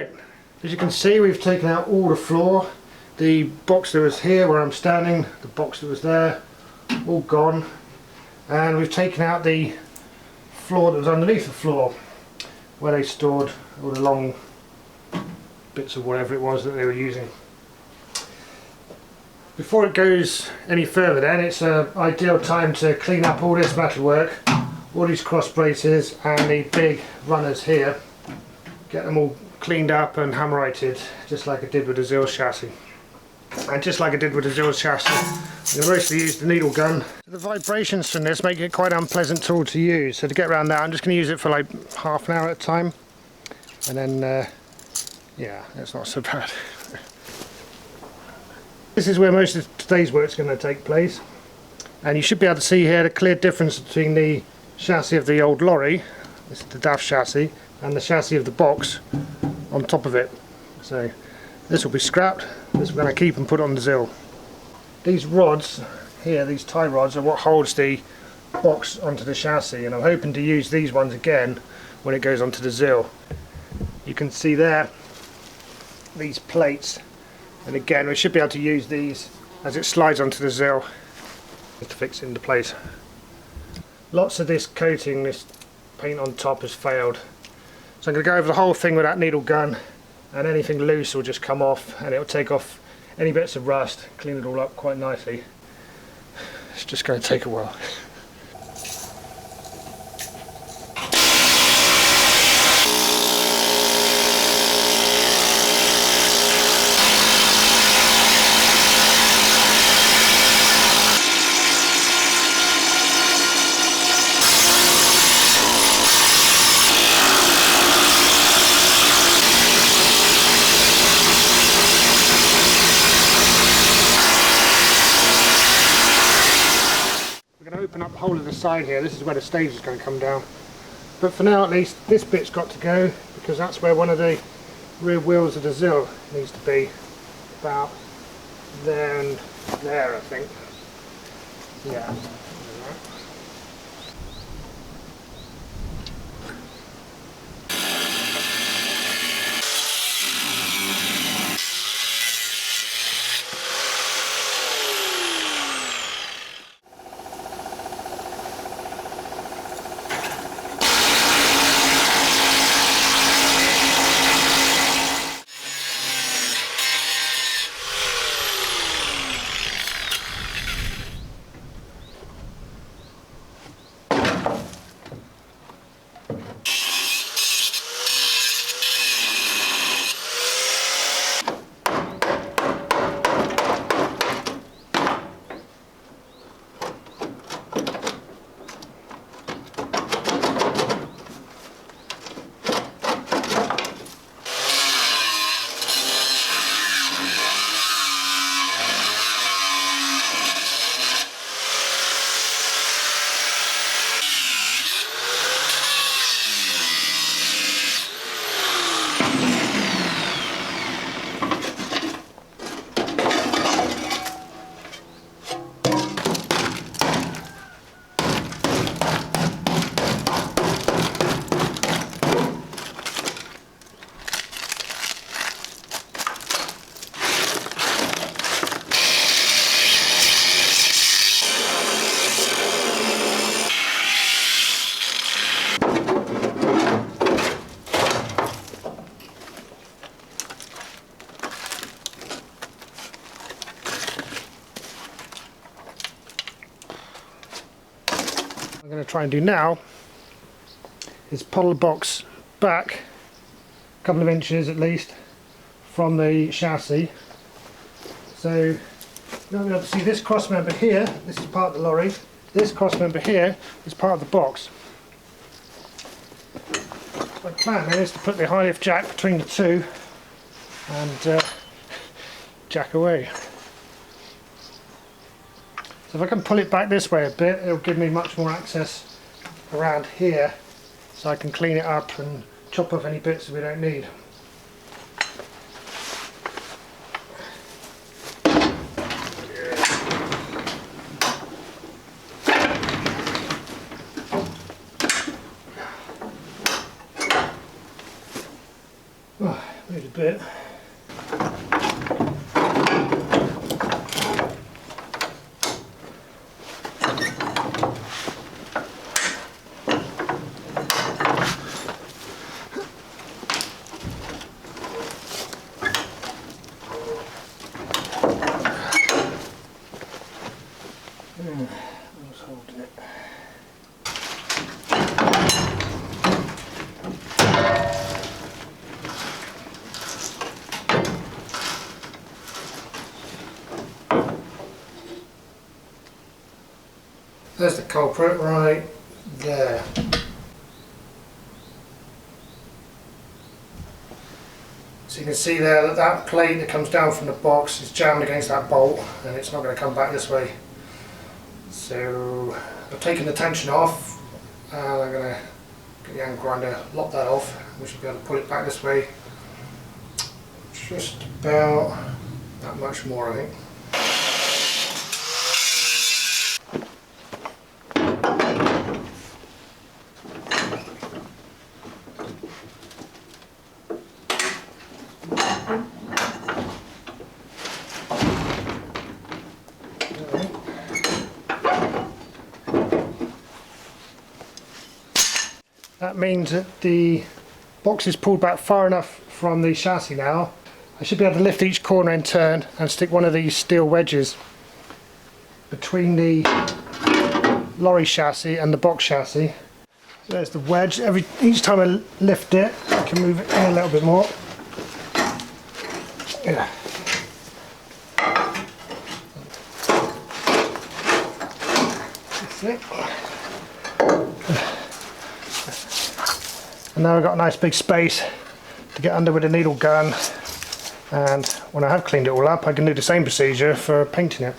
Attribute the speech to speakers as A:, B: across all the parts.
A: Right, as you can see, we've taken out all the floor. The box that was here where I'm standing, the box that was there, all gone. And we've taken out the floor that was underneath the floor where they stored all the long bits of whatever it was that they were using. Before it goes any further then, it's an ideal time to clean up all this metalwork, all these cross braces and the big runners here. Get them all cleaned up and hammerited, just like I did with the Zil chassis. And just like I did with the Zil chassis, I'm going to mostly use the needle gun. The vibrations from this make it quite an unpleasant tool to use, so to get around that I'm just going to use it for like half an hour at a time, and then yeah, that's not so bad. This is where most of today's work is going to take place, and you should be able to see here the clear difference between the chassis of the old lorry, this is the DAF chassis, and the chassis of the box on top of it. So this will be scrapped, this we're going to keep and put on the Zil. These rods here, these tie rods, are what holds the box onto the chassis, and I'm hoping to use these ones again when it goes onto the Zil. You can see there these plates, and again we should be able to use these as it slides onto the Zil to fix it into place. Lots of this coating, this paint on top, has failed, so I'm going to go over the whole thing with that needle gun, and anything loose will just come off and it'll take off any bits of rust, clean it all up quite nicely. It's just going to take a while. Open up the whole of the side here. This is where the stage is going to come down, but for now at least this bit's got to go, because that's where one of the rear wheels of the Zil needs to be, about there and there I think. Yeah. I'm going to try and do now is pull the box back a couple of inches at least from the chassis. So you're going to be able to see this cross member here, this is part of the lorry, this cross member here is part of the box. My plan then is to put the high lift jack between the two and jack away. So if I can pull it back this way a bit, it'll give me much more access around here, so I can clean it up and chop off any bits that we don't need. Wait a bit. There's the culprit right there. So you can see there that that plate that comes down from the box is jammed against that bolt and it's not going to come back this way. So I've taken the tension off and I'm going to get the angle grinder, lock that off. We should be able to pull it back this way. Just about that much more, I think. That means that the box is pulled back far enough from the chassis now. I should be able to lift each corner in turn and stick one of these steel wedges between the lorry chassis and the box chassis. So there's the wedge. Each time I lift it, I can move it in a little bit more. Yeah. That's it. And now I've got a nice big space to get under with a needle gun, and when I have cleaned it all up I can do the same procedure for painting it.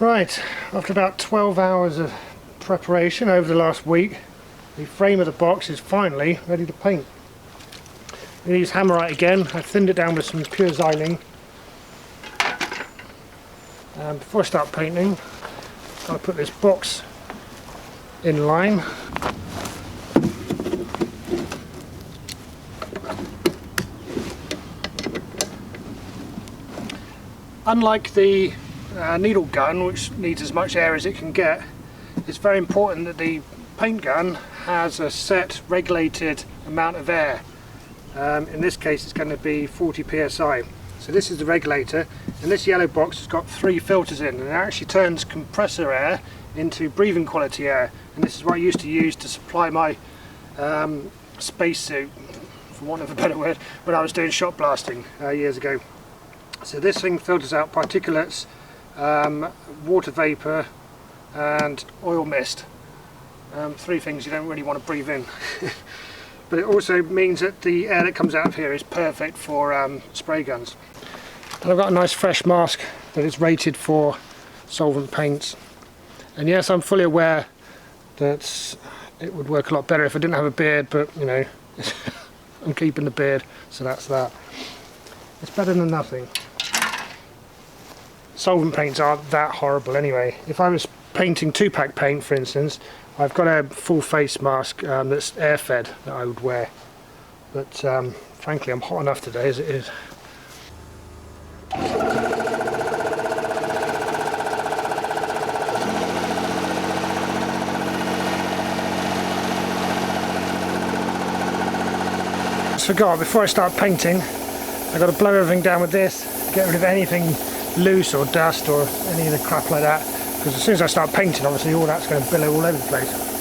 A: Right, after about 12 hours of preparation over the last week, the frame of the box is finally ready to paint. I use hammerite again. I thinned it down with some pure Xylene. And before I start painting, I'll put this box in line. Unlike the needle gun, which needs as much air as it can get, it's very important that the paint gun has a set regulated amount of air. In this case it's going to be 40 psi. So this is the regulator, and this yellow box has got 3 filters in, and it actually turns compressor air into breathing quality air, and this is what I used to use to supply my spacesuit, for want of a better word, when I was doing shot blasting years ago. So this thing filters out particulates, water vapour and oil mist. 3 things you don't really want to breathe in. But it also means that the air that comes out of here is perfect for spray guns. And I've got a nice fresh mask that is rated for solvent paints. And yes, I'm fully aware that it would work a lot better if I didn't have a beard, but you know, I'm keeping the beard, so that's that. It's better than nothing. Solvent paints aren't that horrible anyway. If I was painting 2-pack paint, for instance, I've got a full face mask that's air fed that I would wear. But frankly, I'm hot enough today as it is. I forgot, before I start painting, I've got to blow everything down with this, get rid of anything loose or dust or any of the crap like that. because as soon as I start painting, obviously all that's going to billow all over the place.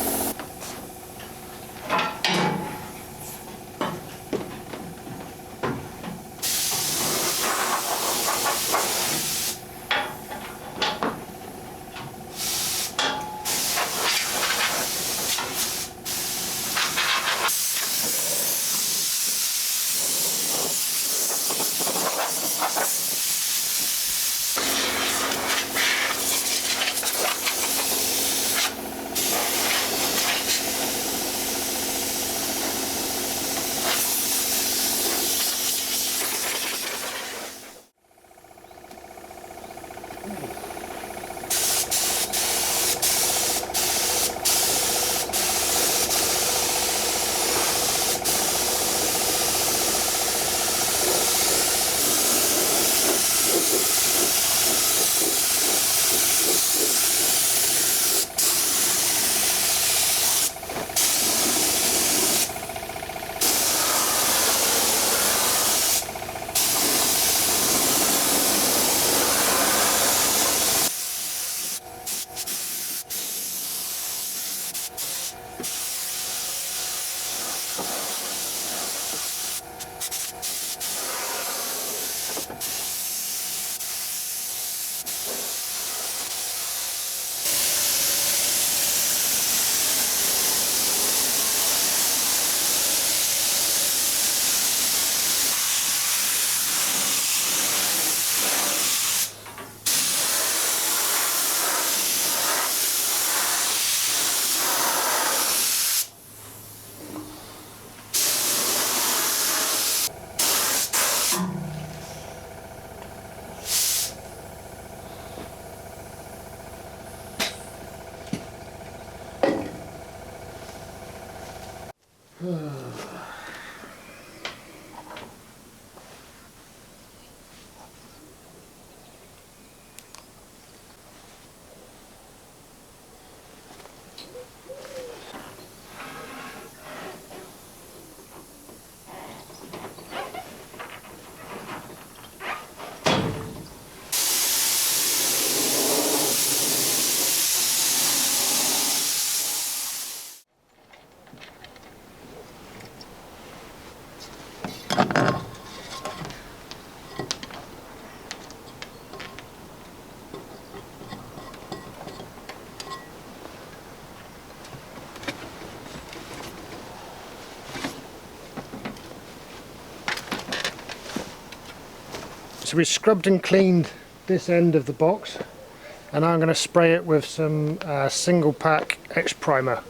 A: So we scrubbed and cleaned this end of the box, and I'm going to spray it with some single pack X primer.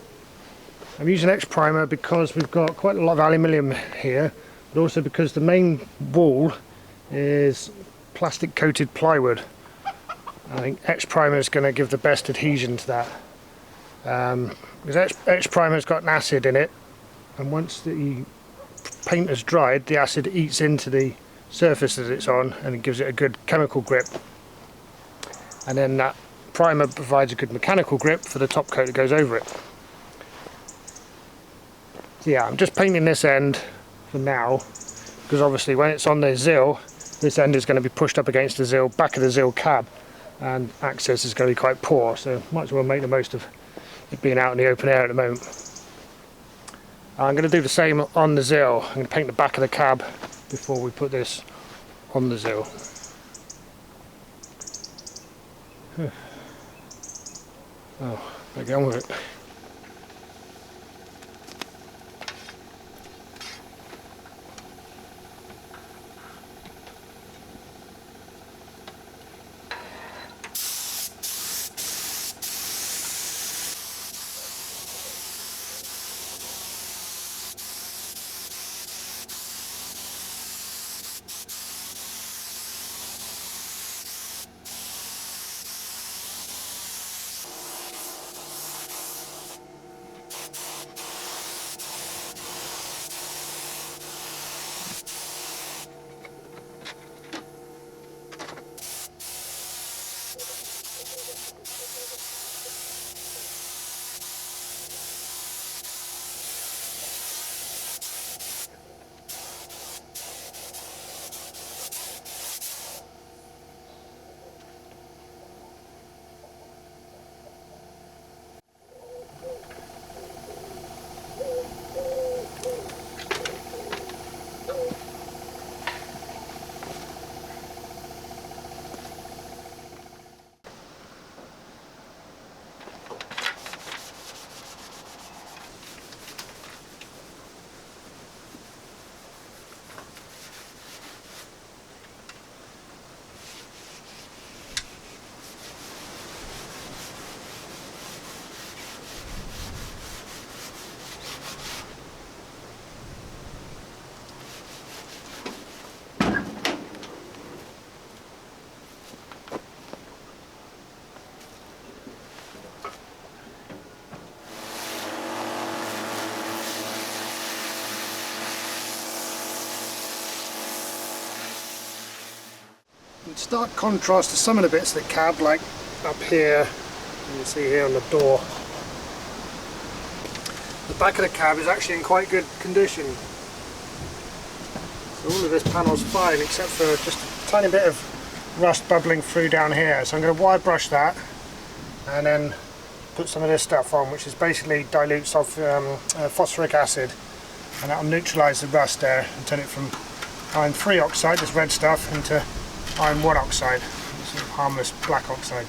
A: I'm using X primer because we've got quite a lot of aluminium here, but also because the main wall is plastic coated plywood. I think X primer is going to give the best adhesion to that. Because X primer's got an acid in it, and once the paint has dried, the acid eats into the surface that it's on and it gives it a good chemical grip, and then that primer provides a good mechanical grip for the top coat that goes over it. So yeah, I'm just painting this end for now, because obviously when it's on the ZIL, this end is going to be pushed up against the ZIL, back of the ZIL cab, and access is going to be quite poor, so might as well make the most of it being out in the open air at the moment. I'm going to do the same on the ZIL. I'm going to paint the back of the cab before we put this on the ZIL. Oh, better get on with it. stark contrast to some of the bits that cab, like up here, you can see here on the door. The back of the cab is actually in quite good condition. So all of this panel's fine except for just a tiny bit of rust bubbling through down here. So I'm going to wire brush that and then put some of this stuff on, which is basically dilute phosphoric acid, and that'll neutralise the rust there and turn it from iron 3 oxide, this red stuff, into iron 1 oxide, sort of harmless black oxide.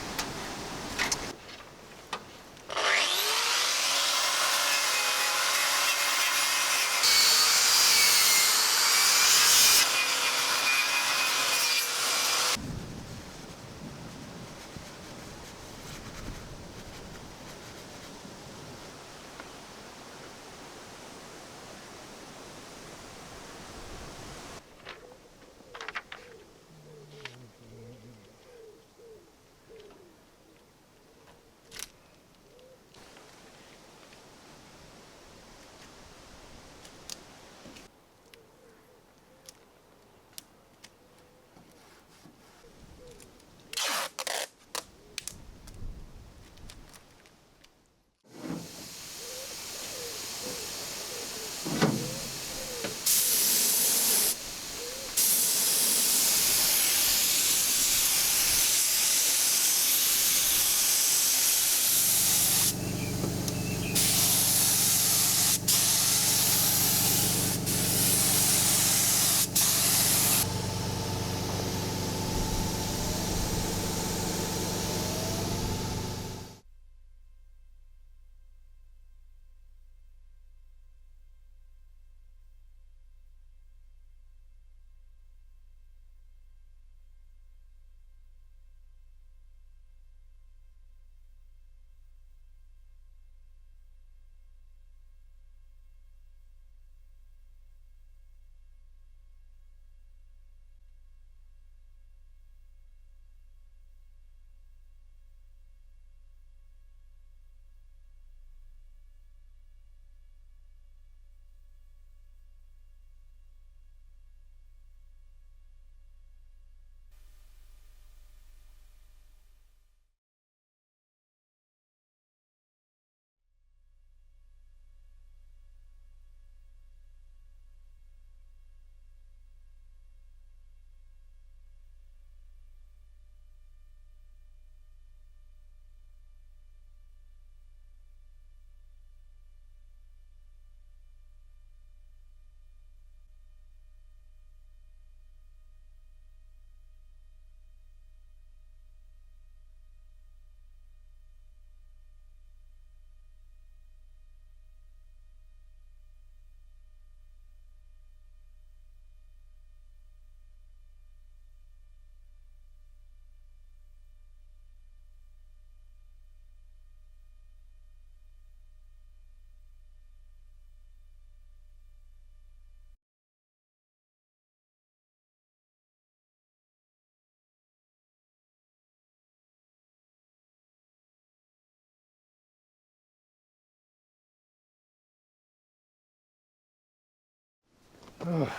A: Oh.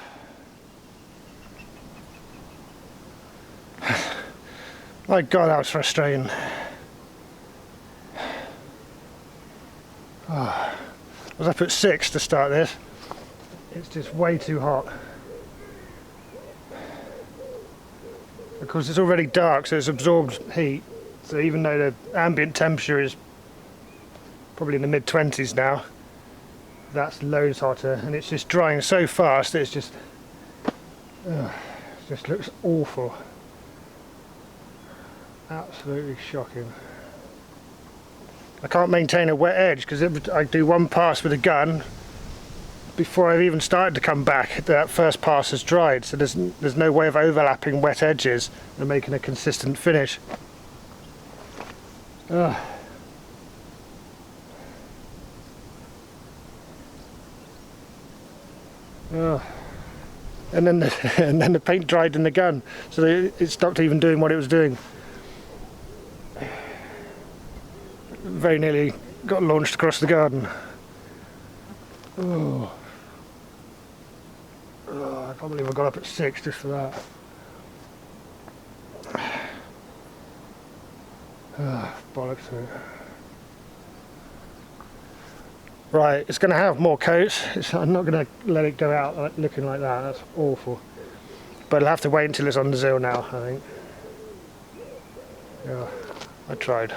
A: My God, that was frustrating. Oh. I was up at 6 to start this. It's just way too hot. Of course, it's already dark, so it's absorbed heat. So even though the ambient temperature is probably in the mid-20s now, that's loads hotter, and it's just drying so fast that it's just, it just looks awful. Absolutely shocking. I can't maintain a wet edge because I do one pass with a gun before I've even started to come back. That first pass has dried, so there's no way of overlapping wet edges and making a consistent finish. Ugh. Oh. And then the paint dried in the gun, so it stopped even doing what it was doing. Very nearly got launched across the garden. Oh. Oh, I can't believe I got up at 6 just for that. Bollocks to it. Right, it's going to have more coats. I'm not going to let it go out looking like that. That's awful. But I'll have to wait until it's on the Zill now, I think. Yeah, I tried.